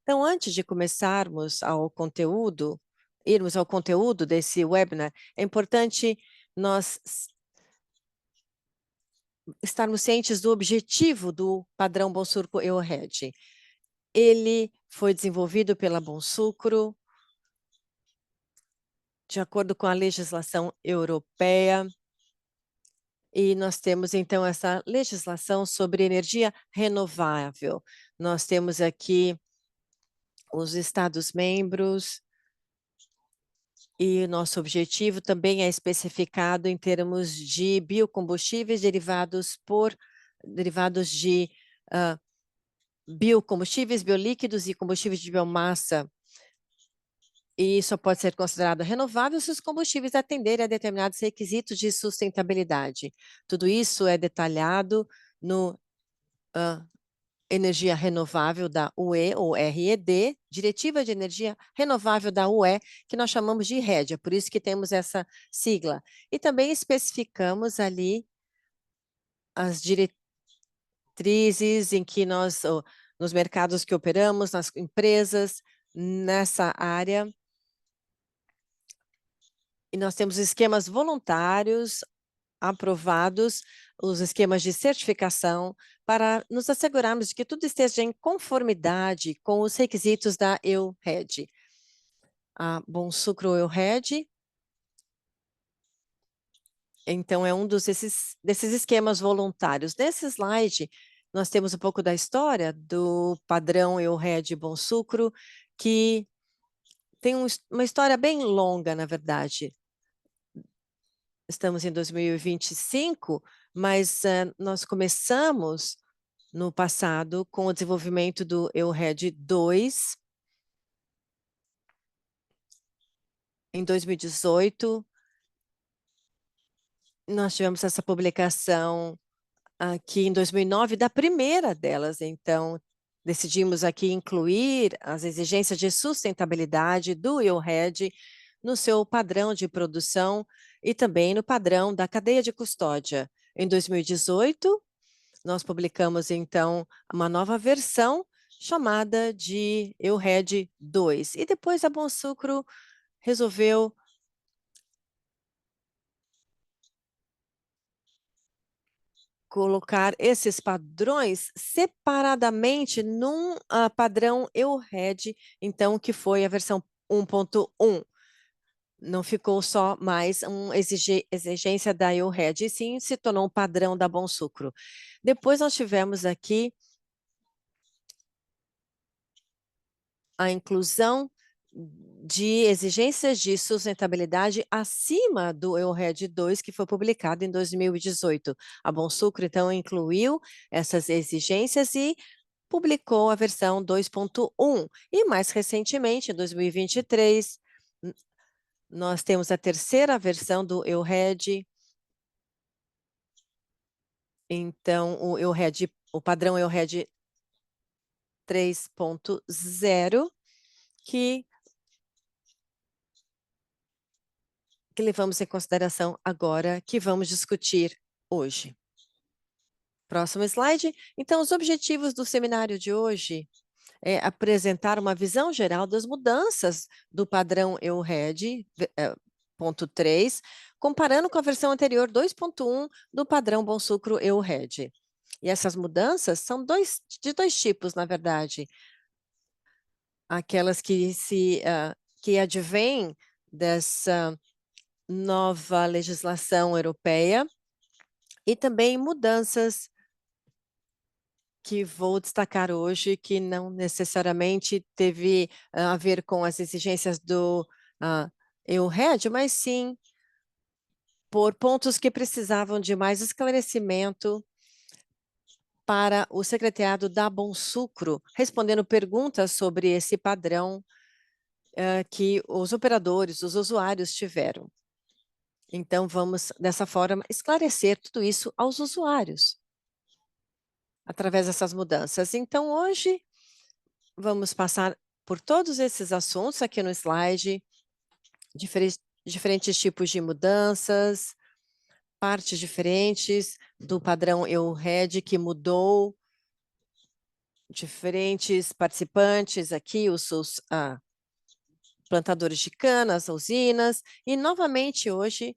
Então, antes de irmos ao conteúdo desse webinar, é importante nós estarmos cientes do objetivo do padrão Bonsucro EURED. Ele foi desenvolvido pela Bonsucro de acordo com a legislação europeia, e nós temos, então, essa legislação sobre energia renovável. Nós temos aqui os Estados-membros, e nosso objetivo também é especificado em termos de biocombustíveis derivados de biocombustíveis, biolíquidos e combustíveis de biomassa. E só pode ser considerado renovável se os combustíveis atenderem a determinados requisitos de sustentabilidade. Tudo isso é detalhado no Energia Renovável da UE, ou RED, Diretiva de Energia Renovável da UE, que nós chamamos de RED, é por isso que temos essa sigla. E também especificamos ali as diretrizes em que nós, nos mercados que operamos, nas empresas, nessa área. E nós temos esquemas voluntários aprovados, os esquemas de certificação, para nos assegurarmos de que tudo esteja em conformidade com os requisitos da EURED. A Bonsucro EURED, então, é um desses esquemas voluntários. Nesse slide, nós temos um pouco da história do padrão EURED Bonsucro, que tem uma história bem longa, na verdade. Estamos em 2025, mas nós começamos no passado com o desenvolvimento do EURED 2. Em 2018, nós tivemos essa publicação aqui em 2009, da primeira delas. Então, decidimos aqui incluir as exigências de sustentabilidade do EURED no seu padrão de produção e também no padrão da cadeia de custódia. Em 2018, nós publicamos, então, uma nova versão chamada de EURED 2. E depois a Bonsucro resolveu colocar esses padrões separadamente num padrão EURED, então, que foi a versão 1.1. Não ficou só mais uma exigência da EURED, e sim se tornou um padrão da Bonsucro. Depois nós tivemos aqui a inclusão de exigências de sustentabilidade acima do EURED 2, que foi publicado em 2018. A Bonsucro, então, incluiu essas exigências e publicou a versão 2.1. E, mais recentemente, em 2023, nós temos a terceira versão do EURED. Então, o padrão EURED 3.0, que levamos em consideração agora, que vamos discutir hoje. Próximo slide. Então, os objetivos do seminário de hoje é apresentar uma visão geral das mudanças do padrão EURED 3, comparando com a versão anterior 2.1 do padrão Bonsucro EURED. E essas mudanças são de dois tipos, na verdade. Aquelas que advêm dessa nova legislação europeia, e também mudanças que vou destacar hoje, que não necessariamente teve a ver com as exigências do EURED, mas sim por pontos que precisavam de mais esclarecimento para o secretariado da Bonsucro, respondendo perguntas sobre esse padrão que os operadores, os usuários tiveram. Então, vamos, dessa forma, esclarecer tudo isso aos usuários, através dessas mudanças. Então, hoje, vamos passar por todos esses assuntos aqui no slide, diferentes tipos de mudanças, partes diferentes do padrão EURED que mudou diferentes participantes aqui, os plantadores de cana, as usinas, e novamente hoje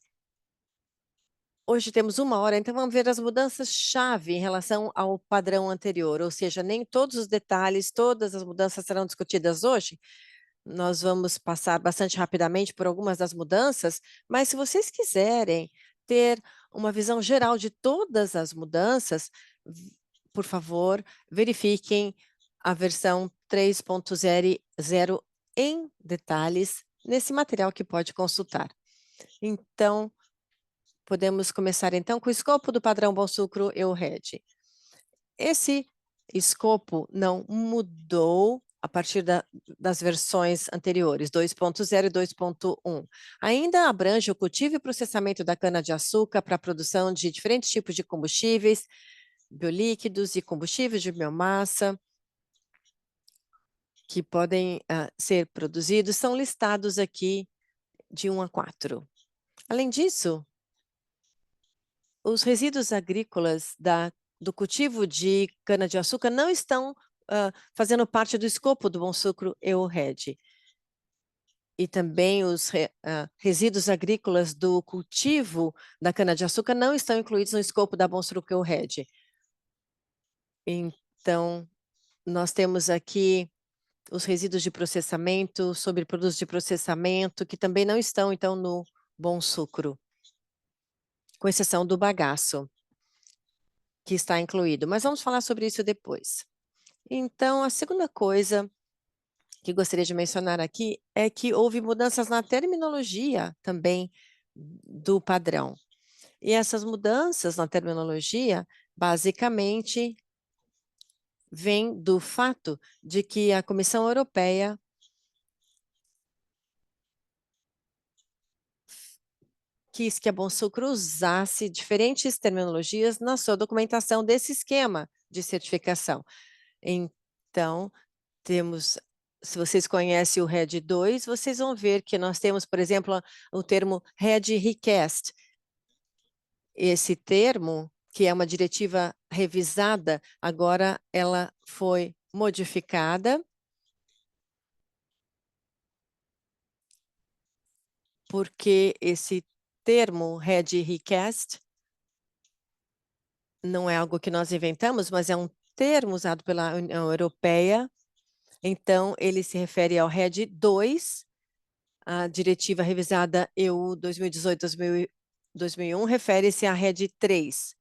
temos 1 hora, então vamos ver as mudanças-chave em relação ao padrão anterior, ou seja, nem todos os detalhes, todas as mudanças serão discutidas hoje. Nós vamos passar bastante rapidamente por algumas das mudanças, mas se vocês quiserem ter uma visão geral de todas as mudanças, por favor, verifiquem a versão 3.0 em detalhes nesse material que pode consultar. Então, podemos começar então com o escopo do padrão Bom Sucro EURED. Esse escopo não mudou a partir das versões anteriores, 2.0 e 2.1. Ainda abrange o cultivo e processamento da cana-de-açúcar para a produção de diferentes tipos de combustíveis, biolíquidos e combustíveis de biomassa que podem ser produzidos, são listados aqui de 1 a 4. Além disso, os resíduos agrícolas do cultivo de cana-de-açúcar não estão fazendo parte do escopo do Bom Sucro EURED. E também os resíduos agrícolas do cultivo da cana-de-açúcar não estão incluídos no escopo da Bom Sucro EURED. Então, nós temos aqui os resíduos de processamento, sobre produtos de processamento, que também não estão, então, no Bom Sucro, com exceção do bagaço, que está incluído. Mas vamos falar sobre isso depois. Então, a segunda coisa que gostaria de mencionar aqui é que houve mudanças na terminologia também do padrão. E essas mudanças na terminologia, basicamente, vêm do fato de que a Comissão Europeia quis que a Bonsucro usasse diferentes terminologias na sua documentação desse esquema de certificação. Então, se vocês conhecem o RED 2, vocês vão ver que nós temos, por exemplo, o termo RED Recast. Esse termo, que é uma diretiva revisada, agora ela foi modificada porque esse termo RED Recast não é algo que nós inventamos, mas é um termo usado pela União Europeia. Então, ele se refere ao RED 2, a diretiva revisada EU 2018-2001 refere-se à RED 3.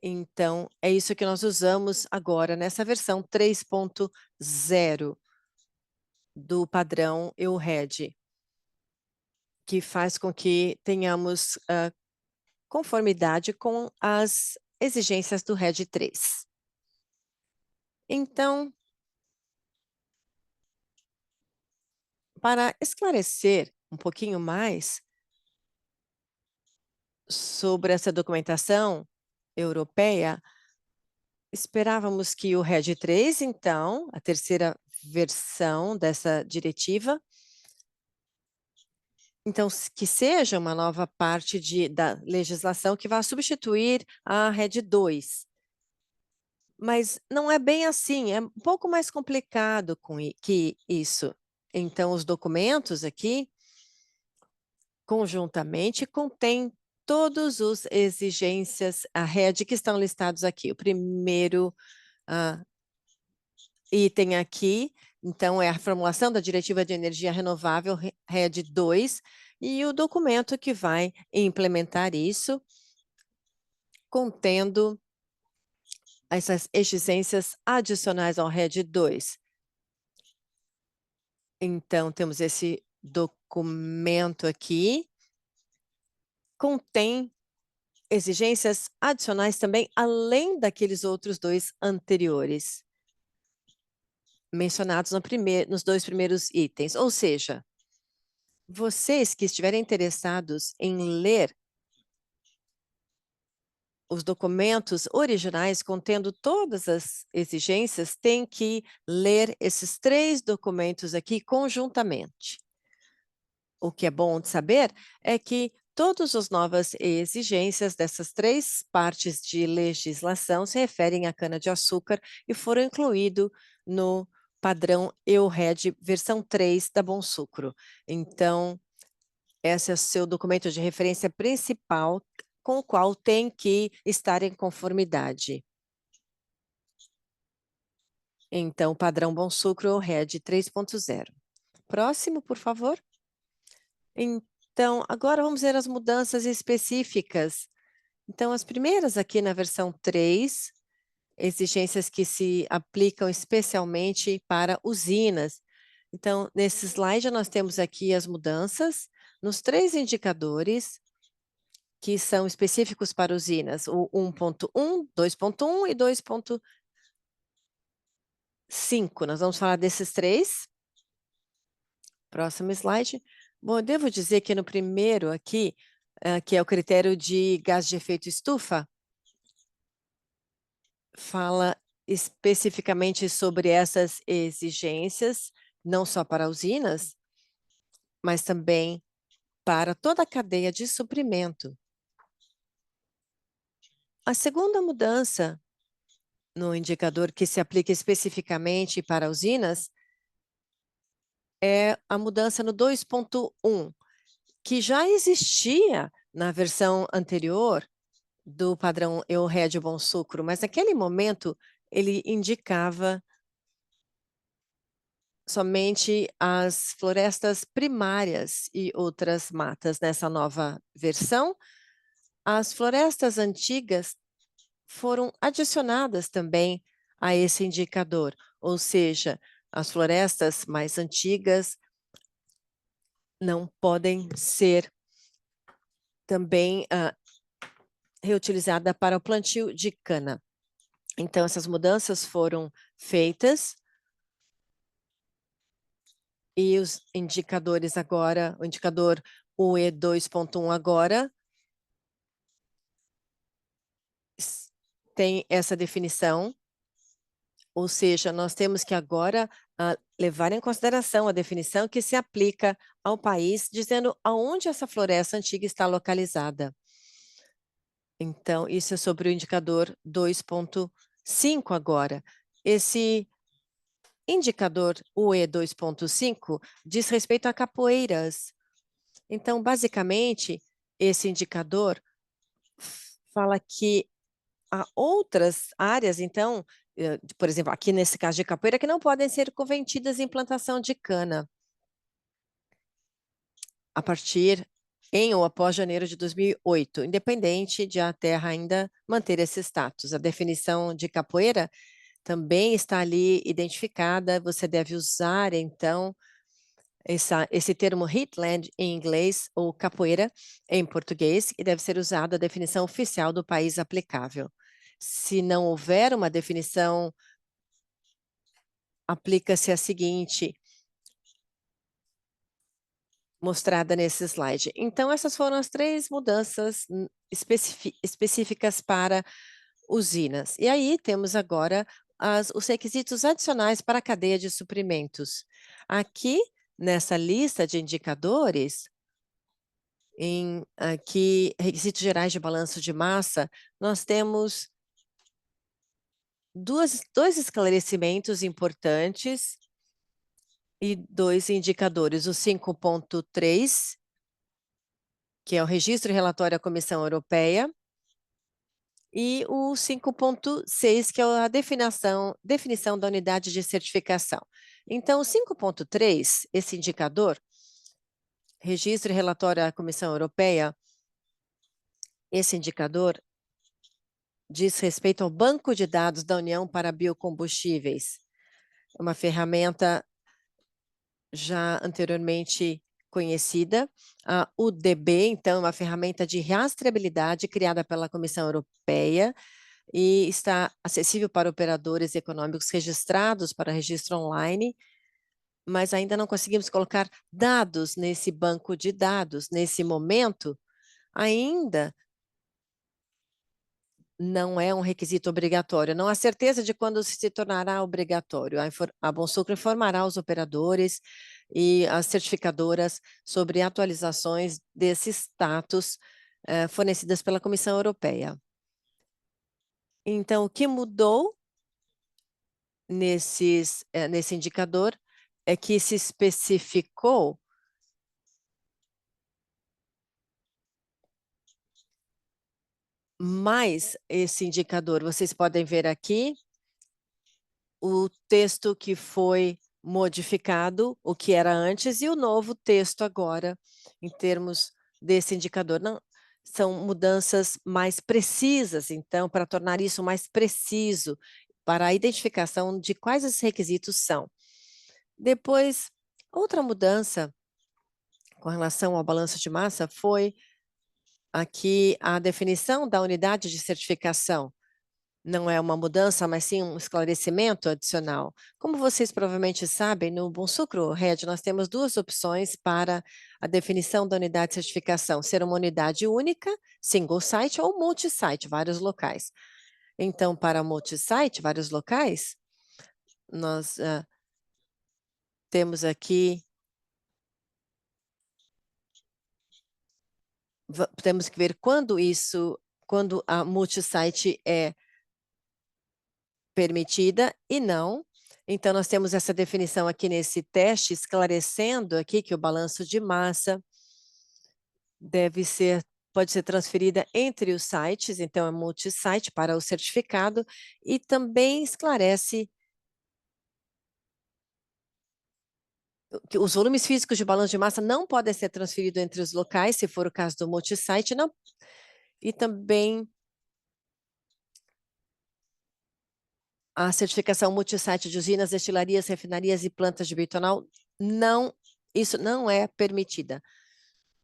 Então, é isso que nós usamos agora nessa versão 3.0 do padrão EURED, que faz com que tenhamos conformidade com as exigências do RED 3. Então, para esclarecer um pouquinho mais sobre essa documentação europeia, esperávamos que o RED 3, então, a terceira versão dessa diretiva, então, que seja uma nova parte da legislação que vai substituir a RED 2. Mas não é bem assim, é um pouco mais complicado que isso. Então, os documentos aqui, conjuntamente, contêm todas as exigências, a RED, que estão listados aqui. O primeiro item aqui, então, é a formulação da Diretiva de Energia Renovável, RED 2, e o documento que vai implementar isso, contendo essas exigências adicionais ao RED 2. Então, temos esse documento aqui, contém exigências adicionais também, além daqueles outros 2 anteriores, mencionados nos 2 primeiros itens. Ou seja, vocês que estiverem interessados em ler os documentos originais contendo todas as exigências, têm que ler esses 3 documentos aqui conjuntamente. O que é bom de saber é que Todas as novas exigências dessas três partes de legislação se referem à cana-de-açúcar e foram incluídos no padrão EURED versão 3 da Bonsucro. Então, esse é o seu documento de referência principal com o qual tem que estar em conformidade. Então, padrão Bonsucro EURED 3.0. Próximo, por favor. Então, agora vamos ver as mudanças específicas. Então, as primeiras aqui na versão 3, exigências que se aplicam especialmente para usinas. Então, nesse slide, nós temos aqui as mudanças nos três indicadores que são específicos para usinas, o 1.1, 2.1 e 2.5. Nós vamos falar desses três. Próximo slide. Bom, eu devo dizer que no primeiro aqui, que é o critério de gás de efeito estufa, fala especificamente sobre essas exigências, não só para usinas, mas também para toda a cadeia de suprimento. A segunda mudança no indicador que se aplica especificamente para usinas é a mudança no 2.1, que já existia na versão anterior do padrão EURED Bonsucro, mas naquele momento ele indicava somente as florestas primárias e outras matas. Nessa nova versão, as florestas antigas foram adicionadas também a esse indicador, ou seja, as florestas mais antigas não podem ser também reutilizadas para o plantio de cana. Então, essas mudanças foram feitas e os indicadores agora, o indicador UE 2.1 agora tem essa definição, ou seja, nós temos que agora levar em consideração a definição que se aplica ao país, dizendo aonde essa floresta antiga está localizada. Então, isso é sobre o indicador 2.5 agora. Esse indicador UE 2.5 diz respeito a capoeiras. Então, basicamente, esse indicador fala que há outras áreas, então, por exemplo, aqui nesse caso de capoeira, que não podem ser convertidas em plantação de cana a partir em ou após janeiro de 2008, independente de a terra ainda manter esse status. A definição de capoeira também está ali identificada, você deve usar, então, esse termo heathland em inglês ou capoeira em português, e deve ser usada a definição oficial do país aplicável. Se não houver uma definição, aplica-se a seguinte, mostrada nesse slide. Então, essas foram as três mudanças específicas para usinas. E aí temos agora os requisitos adicionais para a cadeia de suprimentos. Aqui, nessa lista de indicadores, aqui, requisitos gerais de balanço de massa, nós temos dois esclarecimentos importantes e dois indicadores. O 5.3, que é o registro e relatório à Comissão Europeia, e o 5.6, que é a definição da unidade de certificação. Então, o 5.3, esse indicador, registro e relatório à Comissão Europeia, esse indicador diz respeito ao banco de dados da União para biocombustíveis, uma ferramenta já anteriormente conhecida. A UDB, então, é uma ferramenta de rastreabilidade criada pela Comissão Europeia e está acessível para operadores econômicos registrados para registro online, mas ainda não conseguimos colocar dados nesse banco de dados. Nesse momento, ainda não é um requisito obrigatório. Não há certeza de quando se tornará obrigatório. A Bonsucro informará os operadores e as certificadoras sobre atualizações desses status fornecidas pela Comissão Europeia. Então, o que mudou nesse indicador é que se especificou mais esse indicador. Vocês podem ver aqui o texto que foi modificado, o que era antes, e o novo texto agora, em termos desse indicador. Não, são mudanças mais precisas, então, para tornar isso mais preciso, para a identificação de quais os requisitos são. Depois, outra mudança com relação ao balanço de massa foi aqui a definição da unidade de certificação. Não é uma mudança, mas sim um esclarecimento adicional. Como vocês provavelmente sabem, no Bonsucro Red nós temos duas opções para a definição da unidade de certificação: ser uma unidade única, single site, ou multi-site, vários locais. Então, para multi-site, vários locais, nós temos aqui, temos que ver quando a multi-site é permitida e não. Então, nós temos essa definição aqui nesse teste, esclarecendo aqui que o balanço de massa pode ser transferida entre os sites, então é multi-site para o certificado, e também esclarece que os volumes físicos de balanço de massa não podem ser transferidos entre os locais, se for o caso do multi-site, não. E também a certificação multi-site de usinas, destilarias, refinarias e plantas de bioetanol, isso não é permitida.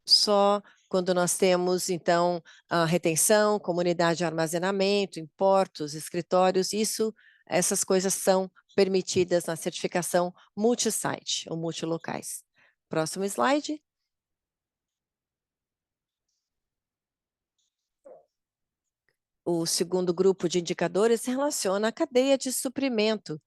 Só quando nós temos, então, a retenção, comunidade de armazenamento, em portos, escritórios, essas coisas são permitidas na certificação multi-site ou multilocais. Próximo slide. O segundo grupo de indicadores se relaciona à cadeia de suprimento,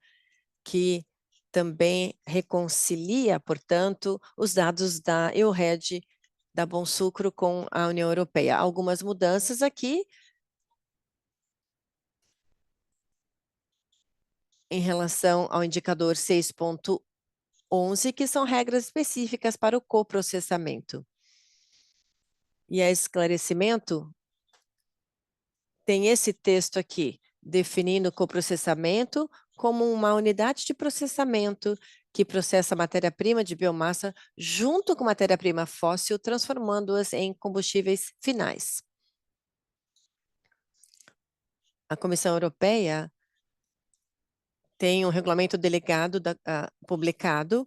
que também reconcilia, portanto, os dados da EURED, da Bonsucro, com a União Europeia. Algumas mudanças aqui em relação ao indicador 6.11, que são regras específicas para o coprocessamento. E a esclarecimento tem esse texto aqui, definindo o coprocessamento como uma unidade de processamento que processa matéria-prima de biomassa junto com matéria-prima fóssil, transformando-as em combustíveis finais. A Comissão Europeia tem um regulamento delegado publicado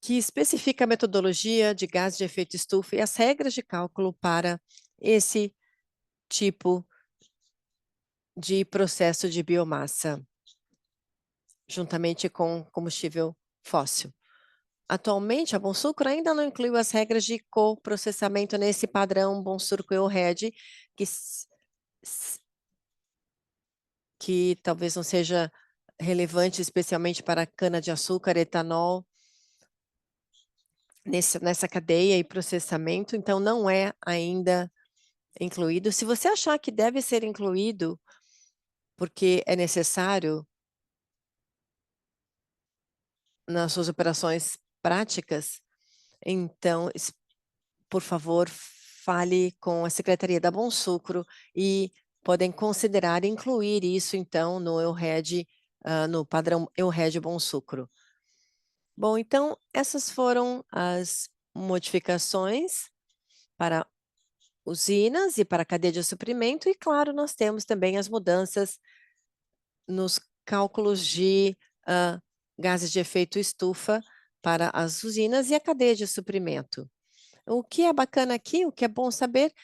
que especifica a metodologia de gás de efeito estufa e as regras de cálculo para esse tipo de processo de biomassa, juntamente com combustível fóssil. Atualmente, a Bonsucro ainda não incluiu as regras de coprocessamento nesse padrão Bonsucro EURED, que talvez não seja relevante, especialmente para cana-de-açúcar, etanol, nessa cadeia e processamento, então não é ainda incluído. Se você achar que deve ser incluído, porque é necessário nas suas operações práticas, então, por favor, fale com a Secretaria da Bonsucro e podem considerar incluir isso, então, no EURED, no padrão EURED Bonsucro. Bom, então, essas foram as modificações para usinas e para a cadeia de suprimento, e, claro, nós temos também as mudanças nos cálculos de gases de efeito estufa para as usinas e a cadeia de suprimento. O que é bacana aqui, o que é bom saber,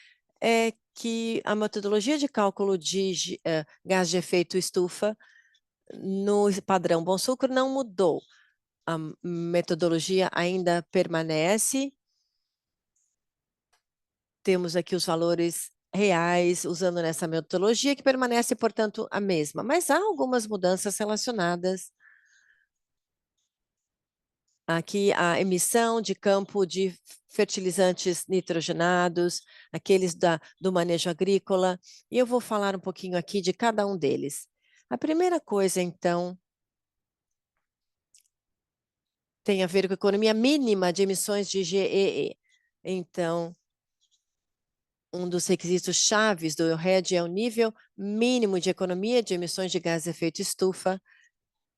é que a metodologia de cálculo de gás de efeito estufa no padrão Bonsucro não mudou. A metodologia ainda permanece. Temos aqui os valores reais, usando nessa metodologia, que permanece, portanto, a mesma. Mas há algumas mudanças relacionadas aqui à emissão de campo de fertilizantes nitrogenados, aqueles do manejo agrícola, e eu vou falar um pouquinho aqui de cada um deles. A primeira coisa, então, tem a ver com a economia mínima de emissões de GEE. Então, um dos requisitos chaves do RED é o nível mínimo de economia de emissões de gás de efeito estufa,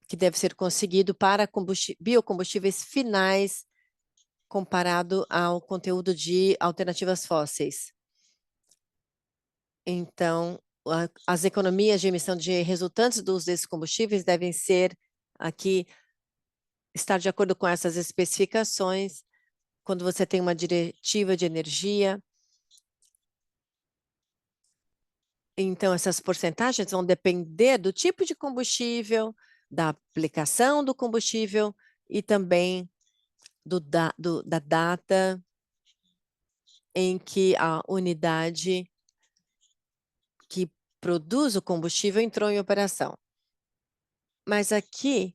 que deve ser conseguido para biocombustíveis finais comparado ao conteúdo de alternativas fósseis. Então, as economias de emissão de resultantes do uso desses combustíveis devem ser aqui estar de acordo com essas especificações quando você tem uma diretiva de energia. Então, essas porcentagens vão depender do tipo de combustível, da aplicação do combustível e também da data em que a unidade que produz o combustível entrou em operação. Mas aqui,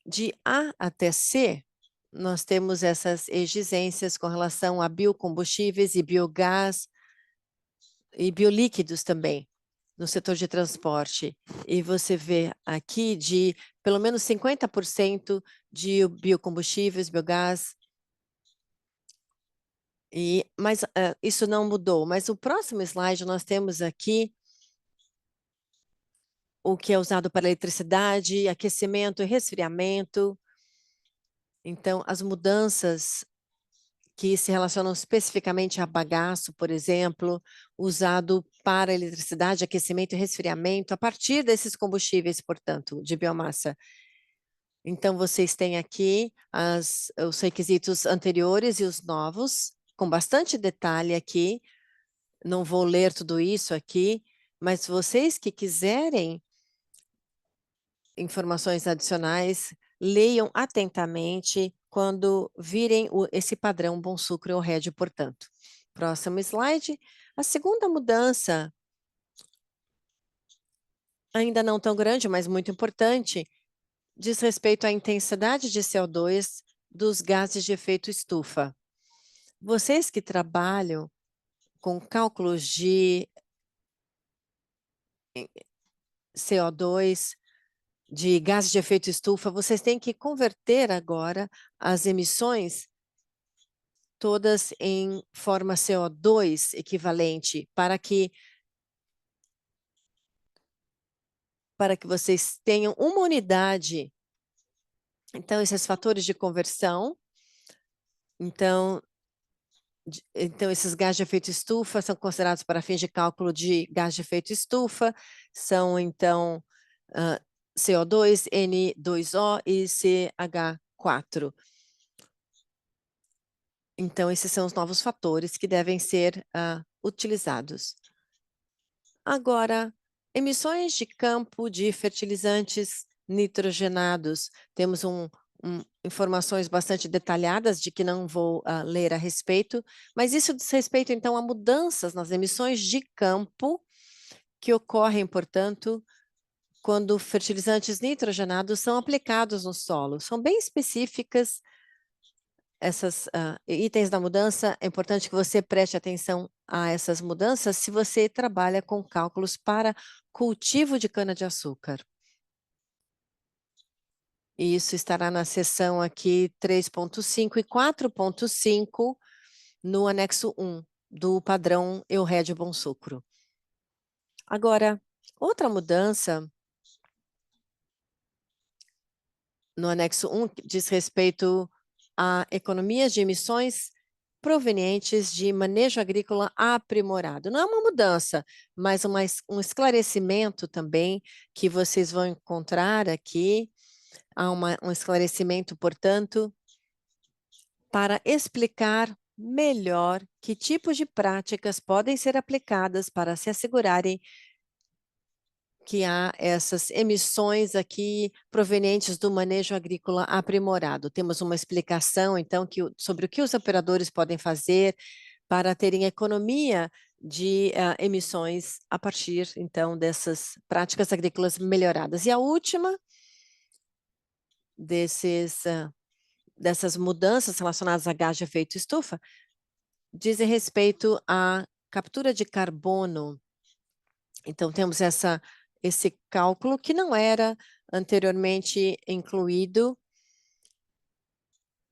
de A até C, nós temos essas exigências com relação a biocombustíveis e biogás e biolíquidos também, no setor de transporte. E você vê aqui de pelo menos 50% de biocombustíveis, biogás. Mas isso não mudou. Mas o próximo slide nós temos aqui o que é usado para eletricidade, aquecimento e resfriamento. Então, as mudanças que se relacionam especificamente a bagaço, por exemplo, usado para eletricidade, aquecimento e resfriamento, a partir desses combustíveis, portanto, de biomassa. Então, vocês têm aqui os requisitos anteriores e os novos, com bastante detalhe aqui. Não vou ler tudo isso aqui, mas vocês que quiserem informações adicionais, leiam atentamente quando virem esse padrão Bom Sucro ou RED, portanto. Próximo slide. A segunda mudança, ainda não tão grande, mas muito importante, diz respeito à intensidade de CO2 dos gases de efeito estufa. Vocês que trabalham com cálculos de CO2, de gases de efeito estufa, vocês têm que converter agora as emissões todas em forma CO2 equivalente para que vocês tenham uma unidade. Então, esses fatores de conversão, então esses gases de efeito estufa são considerados para fins de cálculo de gás de efeito estufa, são então CO2, N2O e CH4. Então, esses são os novos fatores que devem ser utilizados. Agora, emissões de campo de fertilizantes nitrogenados. Temos informações bastante detalhadas de que não vou ler a respeito, mas isso diz respeito, então, a mudanças nas emissões de campo que ocorrem, portanto, quando fertilizantes nitrogenados são aplicados no solo. São bem específicas essas itens da mudança. É importante que você preste atenção a essas mudanças se você trabalha com cálculos para cultivo de cana-de-açúcar. Isso estará na seção aqui 3.5 e 4.5 no anexo 1 do padrão EURED Bom Sucro. Agora, outra mudança no anexo 1 diz respeito a economias de emissões provenientes de manejo agrícola aprimorado. Não é uma mudança, mas um esclarecimento também que vocês vão encontrar aqui. Há um esclarecimento, portanto, para explicar melhor que tipos de práticas podem ser aplicadas para se assegurarem que há essas emissões aqui provenientes do manejo agrícola aprimorado. Temos uma explicação, então, sobre o que os operadores podem fazer para terem economia de emissões a partir, então, dessas práticas agrícolas melhoradas. E a última dessas mudanças relacionadas a gás de efeito estufa dizem respeito à captura de carbono. Então, temos esse cálculo que não era anteriormente incluído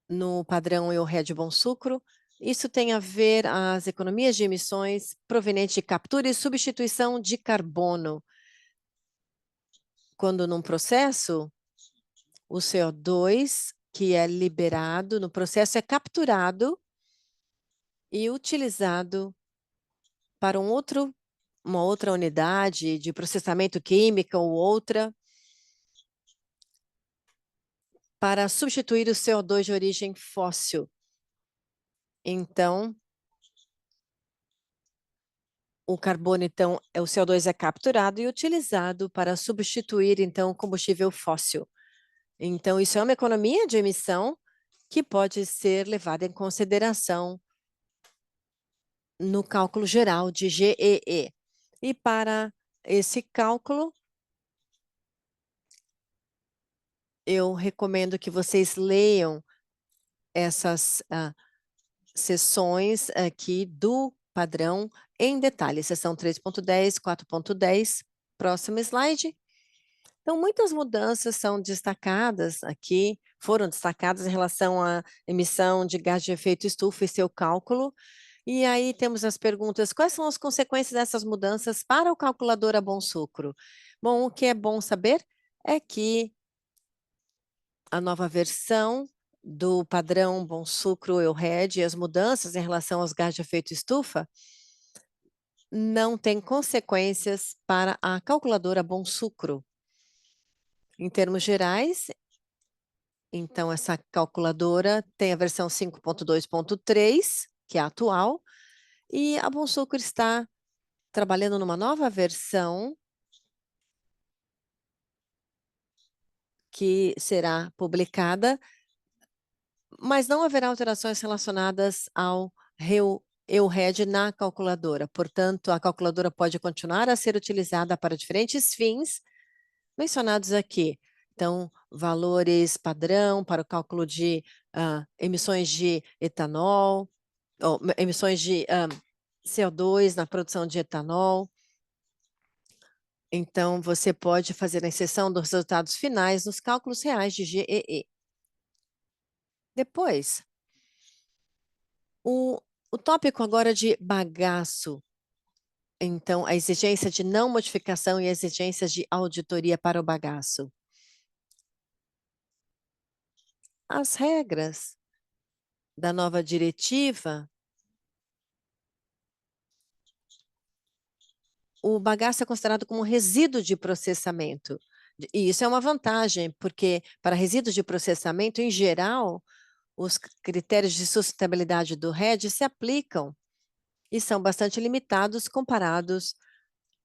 no padrão EU-RED Bom Sucro. Isso tem a ver as economias de emissões provenientes de captura e substituição de carbono. Quando num processo, o CO2 que é liberado no processo é capturado e utilizado para uma outra unidade de processamento química ou outra, para substituir o CO2 de origem fóssil. Então, o carbono, então, o CO2 é capturado e utilizado para substituir, então, o combustível fóssil. Então, isso é uma economia de emissão que pode ser levada em consideração no cálculo geral de GEE. E para esse cálculo, eu recomendo que vocês leiam essas seções aqui do padrão em detalhe, seção 3.10, 4.10, próximo slide. Então, muitas mudanças são destacadas aqui, foram destacadas em relação à emissão de gás de efeito estufa e seu cálculo. E aí temos as perguntas: quais são as consequências dessas mudanças para o calculador a bom sucro? Bom, o que é bom saber é que a nova versão do padrão Bom Sucro EU-RED e as mudanças em relação aos gases de efeito estufa não têm consequências para a calculadora Bom Sucro. Em termos gerais, então essa calculadora tem a versão 5.2.3, que é a atual, e a Bom Sucro está trabalhando numa nova versão que será publicada, mas não haverá alterações relacionadas ao EU-RED na calculadora. Portanto, a calculadora pode continuar a ser utilizada para diferentes fins mencionados aqui. Então, valores padrão para o cálculo de emissões de etanol, ou emissões de CO2 na produção de etanol. Então, você pode fazer a inserção dos resultados finais nos cálculos reais de GEE. Depois, o tópico agora de bagaço. Então, a exigência de não modificação e exigências de auditoria para o bagaço. As regras da nova diretiva, o bagaço é considerado como um resíduo de processamento. E isso é uma vantagem, porque para resíduos de processamento, em geral, os critérios de sustentabilidade do RED se aplicam e são bastante limitados comparados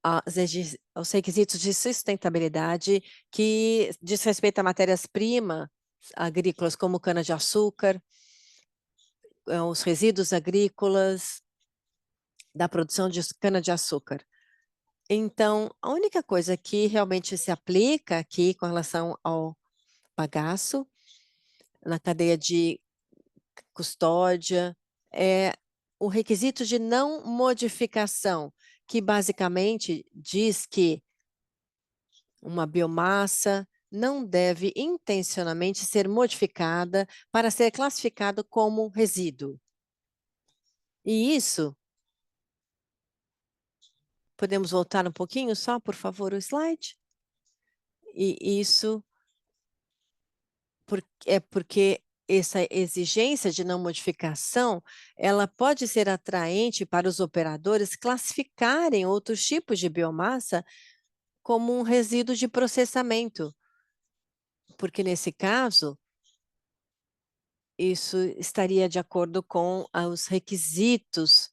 aos requisitos de sustentabilidade que diz respeito a matérias-primas agrícolas, como cana-de-açúcar, os resíduos agrícolas da produção de cana-de-açúcar. Então, a única coisa que realmente se aplica aqui com relação ao bagaço na cadeia de custódia é o requisito de não modificação, que basicamente diz que uma biomassa não deve intencionalmente ser modificada para ser classificado como resíduo. E isso, podemos voltar um pouquinho só, por favor, o slide? E isso porque essa exigência de não modificação, ela pode ser atraente para os operadores classificarem outros tipos de biomassa como um resíduo de processamento, porque nesse caso, isso estaria de acordo com os requisitos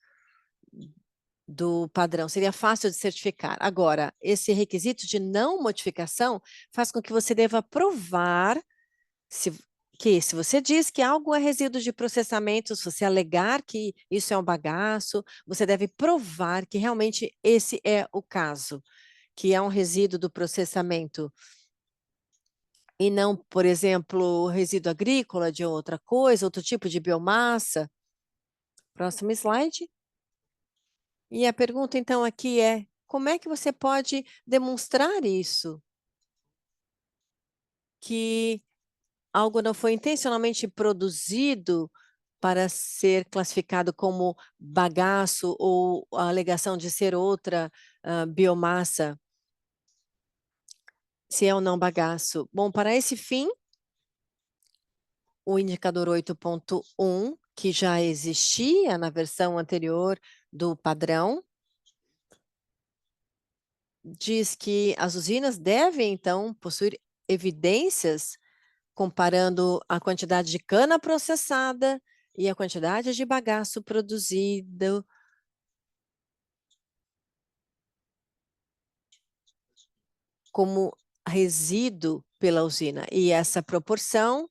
do padrão, seria fácil de certificar. Agora, esse requisito de não modificação faz com que você deva provar que se você diz que algo é resíduo de processamento, se você alegar que isso é um bagaço, você deve provar que realmente esse é o caso, que é um resíduo do processamento e não, por exemplo, resíduo agrícola de outra coisa, outro tipo de biomassa. Próximo slide. E a pergunta então aqui é: como é que você pode demonstrar isso? Que algo não foi intencionalmente produzido para ser classificado como bagaço ou a alegação de ser outra biomassa, se é ou não bagaço. Bom, para esse fim, o indicador 8.1, que já existia na versão anterior do padrão, diz que as usinas devem, então, possuir evidências comparando a quantidade de cana processada e a quantidade de bagaço produzido como resíduo pela usina. E essa proporção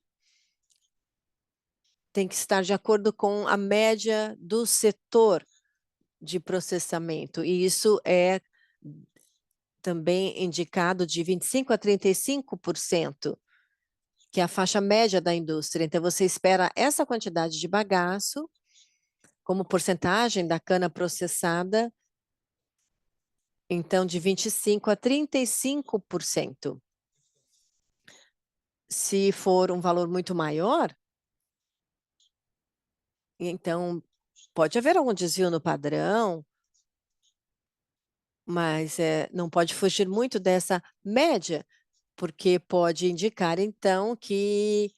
tem que estar de acordo com a média do setor de processamento. E isso é também indicado de 25% a 35%, que é a faixa média da indústria. Então, você espera essa quantidade de bagaço como porcentagem da cana processada, então de 25% a 35%. Se for um valor muito maior, então pode haver algum desvio no padrão, mas não pode fugir muito dessa média, porque pode indicar, então, que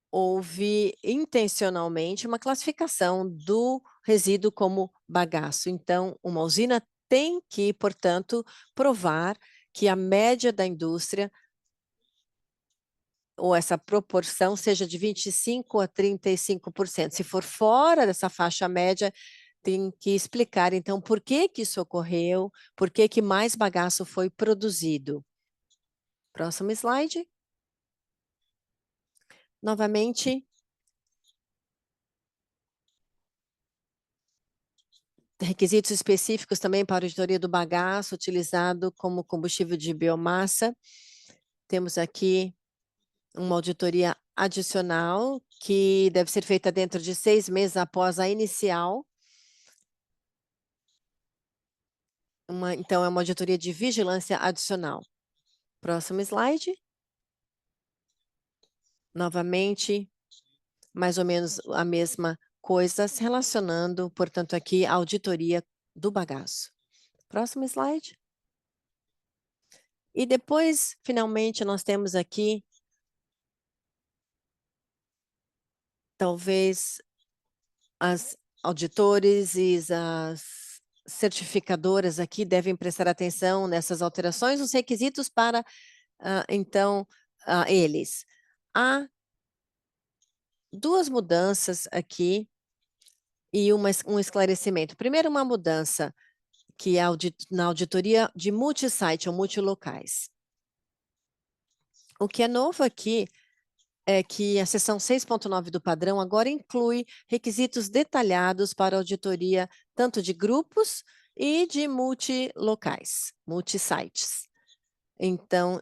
houve intencionalmente uma classificação do resíduo como bagaço. Então, uma usina tem que, portanto, provar que a média da indústria ou essa proporção seja de 25% a 35%. Se for fora dessa faixa média, tem que explicar, então, por que que isso ocorreu, por que que mais bagaço foi produzido. Próximo slide. Novamente, requisitos específicos também para a auditoria do bagaço utilizado como combustível de biomassa. Temos aqui uma auditoria adicional que deve ser feita dentro de 6 meses após a inicial. Então, é uma auditoria de vigilância adicional. Próximo slide. Novamente, mais ou menos a mesma coisa, se relacionando, portanto, aqui a auditoria do bagaço. Próximo slide. E depois, finalmente, nós temos aqui, talvez, as auditores e as certificadoras aqui devem prestar atenção nessas alterações, os requisitos para, então, eles. Há duas mudanças aqui e um esclarecimento. Primeiro, uma mudança que é na auditoria de multisite ou multilocais. O que é novo aqui é que a seção 6.9 do padrão agora inclui requisitos detalhados para auditoria tanto de grupos e de multilocais, multisites. Então,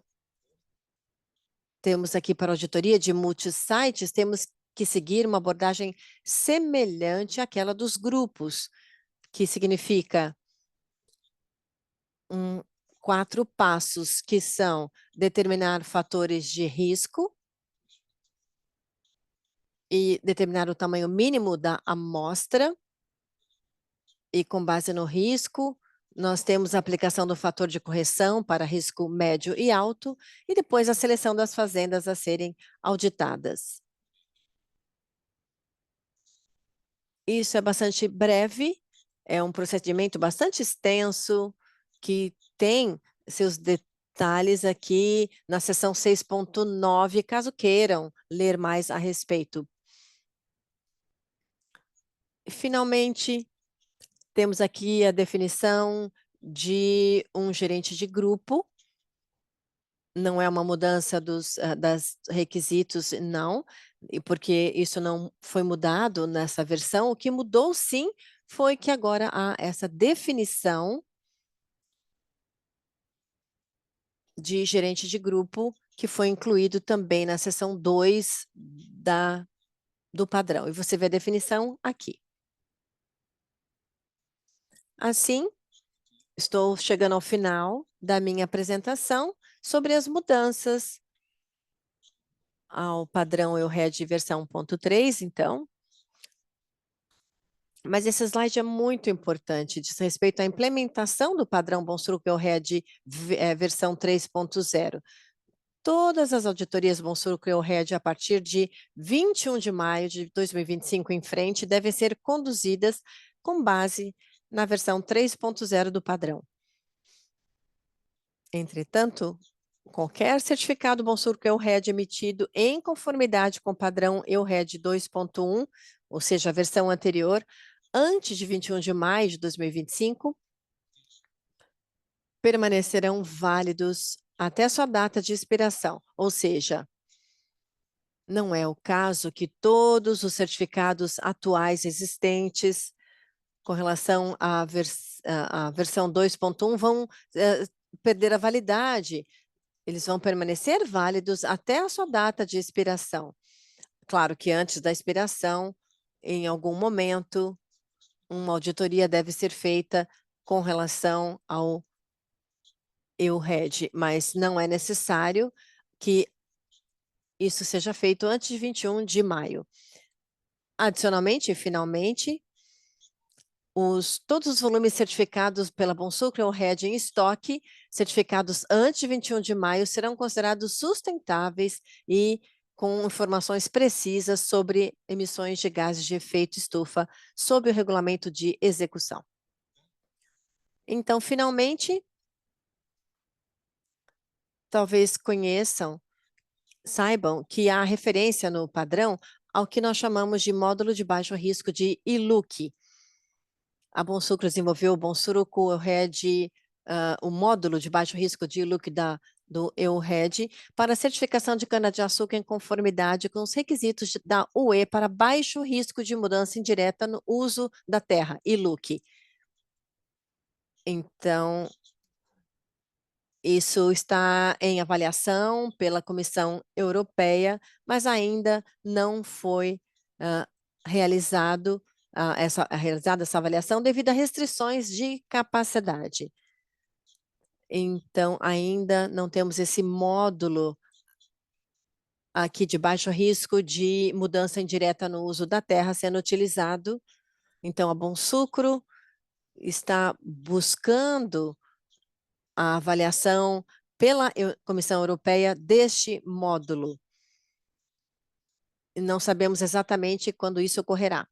temos aqui para auditoria de multisites, temos que seguir uma abordagem semelhante àquela dos grupos, que significa 4 passos, que são determinar fatores de risco e determinar o tamanho mínimo da amostra, e com base no risco, nós temos a aplicação do fator de correção para risco médio e alto, e depois a seleção das fazendas a serem auditadas. Isso é bastante breve, é um procedimento bastante extenso, que tem seus detalhes aqui na seção 6.9, caso queiram ler mais a respeito. Finalmente, temos aqui a definição de um gerente de grupo. não é uma mudança das requisitos, não, e porque isso não foi mudado nessa versão. O que mudou, sim, foi que agora há essa definição de gerente de grupo, que foi incluído também na seção 2 do padrão. E você vê a definição aqui. Assim, estou chegando ao final da minha apresentação sobre as mudanças ao padrão EURED versão 1.3, então. Mas esse slide é muito importante, diz respeito à implementação do padrão Bonsuruku EURED versão 3.0. Todas as auditorias Bonsuruku EURED a partir de 21 de maio de 2025 em frente devem ser conduzidas com base na versão 3.0 do padrão. Entretanto, qualquer certificado Bonsuruku EURED emitido em conformidade com o padrão EURED 2.1, ou seja, a versão anterior, antes de 21 de maio de 2025, permanecerão válidos até sua data de expiração, ou seja, não é o caso que todos os certificados atuais existentes com relação à versão 2.1 vão perder a validade. Eles vão permanecer válidos até a sua data de expiração. Claro que antes da expiração, em algum momento, uma auditoria deve ser feita com relação ao EURED, mas não é necessário que isso seja feito antes de 21 de maio. Adicionalmente, finalmente, todos os volumes certificados pela Bonsucro EURED em estoque, certificados antes de 21 de maio, serão considerados sustentáveis e com informações precisas sobre emissões de gases de efeito estufa sob o regulamento de execução. Então, finalmente, talvez saibam que há referência no padrão ao que nós chamamos de módulo de baixo risco de ILUC. A Bonsucro desenvolveu o Bonsuruku EURED, o módulo de baixo risco de ILUC do EURED para certificação de cana-de-açúcar em conformidade com os requisitos da UE para baixo risco de mudança indireta no uso da terra, ILUC. Então, isso está em avaliação pela Comissão Europeia, mas ainda não foi realizada essa avaliação devido a restrições de capacidade. Então, ainda não temos esse módulo aqui de baixo risco de mudança indireta no uso da terra sendo utilizado. Então, a Bonsucro está buscando a avaliação pela Comissão Europeia deste módulo. Não sabemos exatamente quando isso ocorrerá.